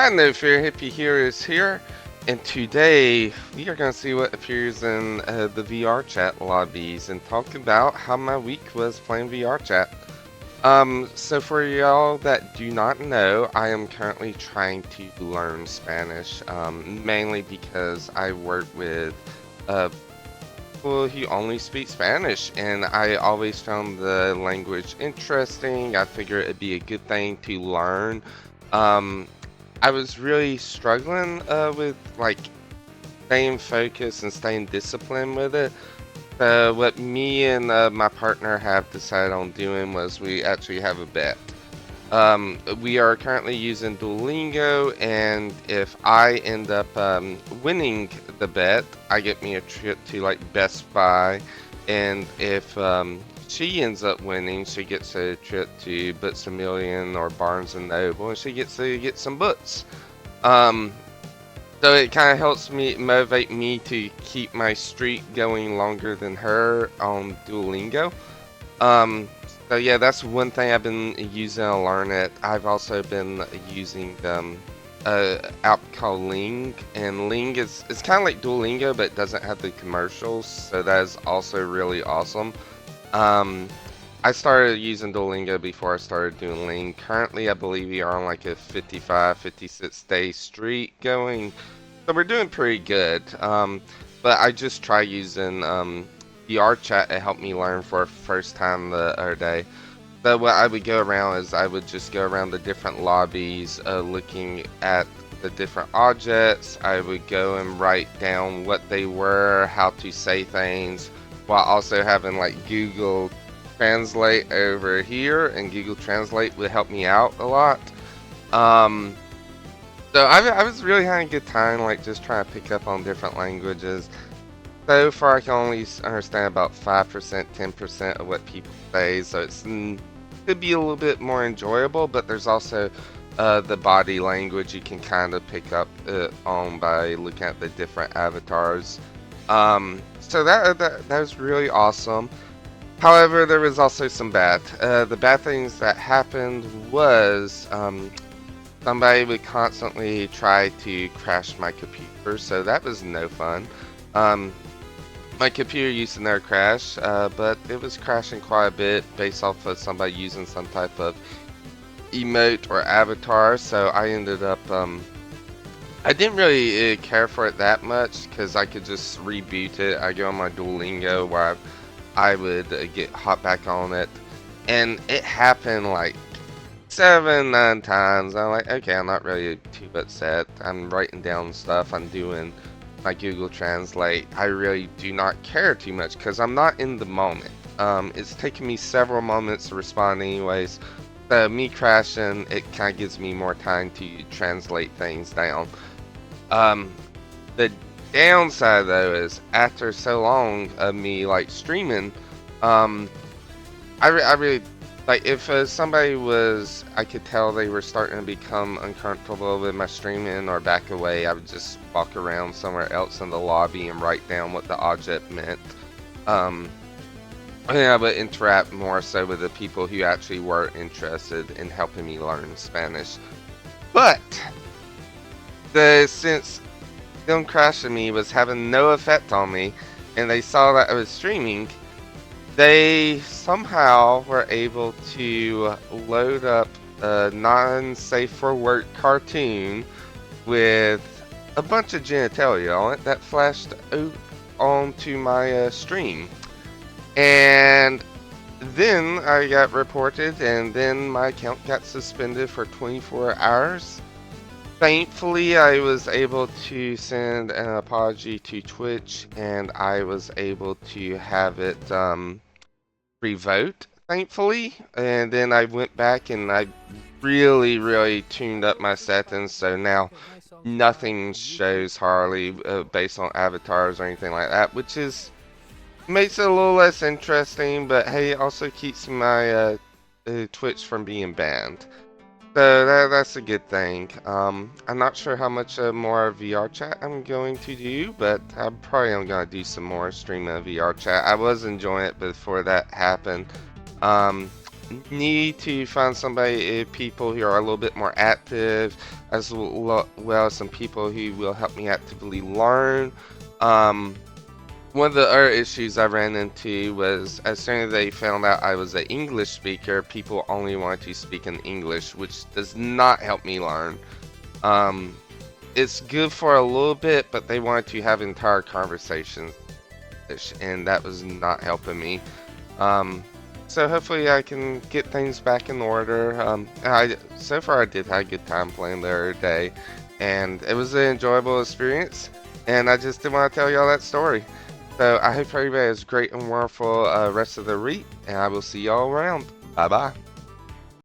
Hi, No Fear Hippie here is here, and today we are going to see what appears in the VrChat lobbies and talk about how my week was playing VrChat. So for y'all that do not know, I am currently trying to learn Spanish, mainly because I work with uh, people who only speak Spanish, and I always found the language interesting. I figured it'd be a good thing to learn. Um, I was really struggling with like staying focused and staying disciplined with it. What me and my partner have decided on doing was we actually have a bet. We are currently using Duolingo, and if I end up winning the bet, I get me a trip to like Best Buy, and if she ends up winning, she gets a trip to Books a Million or Barnes and Noble, and she gets to get some books. Um, so it kind of helps me motivate me to keep my streak going longer than her on Duolingo. Um, so yeah, that's one thing I've been using to learn it. I've also been using a app called Ling, and Ling is it's kind of like Duolingo, but it doesn't have the commercials, so that is also really awesome. Um, I started using Duolingo before I started doing Ling. Currently, I believe we are on like a 55, 56 day streak going, so we're doing pretty good. But I just try using VrChat to help me learn for the first time the other day. So what I would go around is I would just go around the different lobbies, looking at the different objects. I would go and write down what they were, how to say things, while also having like Google Translate over here, and Google Translate would help me out a lot. Um, so I was really having a good time, like just trying to pick up on different languages. So far, I can only understand about 5%, 10% of what people say, so it's could be a little bit more enjoyable, but there's also the body language you can kind of pick up on by looking at the different avatars. So that was really awesome. However, there was also some bad. The bad things that happened was somebody would constantly try to crash my computer, so that was no fun. Um, my computer used to never crash, but it was crashing quite a bit based off of somebody using some type of emote or avatar, so I ended up, I didn't really care for it that much because I could just reboot it. I go on my Duolingo where I would get hop back on it, and it happened like 7, 9 times. I'm like, okay, I'm not really too upset. I'm writing down stuff. I'm doing my Google Translate. I really do not care too much because I'm not in the moment. It's taken me several moments to respond anyways. So me crashing, it kind of gives me more time to translate things down. Um, the downside though is after so long of me like streaming, um, I really like if somebody was, I could tell they were starting to become uncomfortable with my streaming or back away, I would just walk around somewhere else in the lobby and write down what the object meant. Um, and I would interact more so with the people who actually were interested in helping me learn Spanish. But since them crashing me was having no effect on me, and they saw that I was streaming, they somehow were able to load up a non-safe for work cartoon with a bunch of genitalia on it that flashed onto my stream. And then I got reported, and then my account got suspended for 24 hours. Thankfully, I was able to send an apology to Twitch, and I was able to have it revoked, thankfully. And then I went back and I really tuned up my settings, so now nothing shows Harley based on avatars or anything like that, which is makes it a little less interesting, but hey, it also keeps my Twitch from being banned. So that's a good thing. I'm not sure how much more VrChat I'm going to do, but I probably am going to do some more streaming of VrChat. I was enjoying it before that happened. Um, need to find somebody, people who are a little bit more active, as well as some people who will help me actively learn. Um, One of the other issues I ran into was as soon as they found out I was an English speaker, people only wanted to speak in English, which does not help me learn. Um, it's good for a little bit, but they wanted to have entire conversations, and that was not helping me. Um, so hopefully I can get things back in order. So far I did have a good time playing the other day, and it was an enjoyable experience. And I just didn't want to tell y'all that story. So I hope everybody has a great and wonderful rest of the week, and I will see y'all around. Bye bye.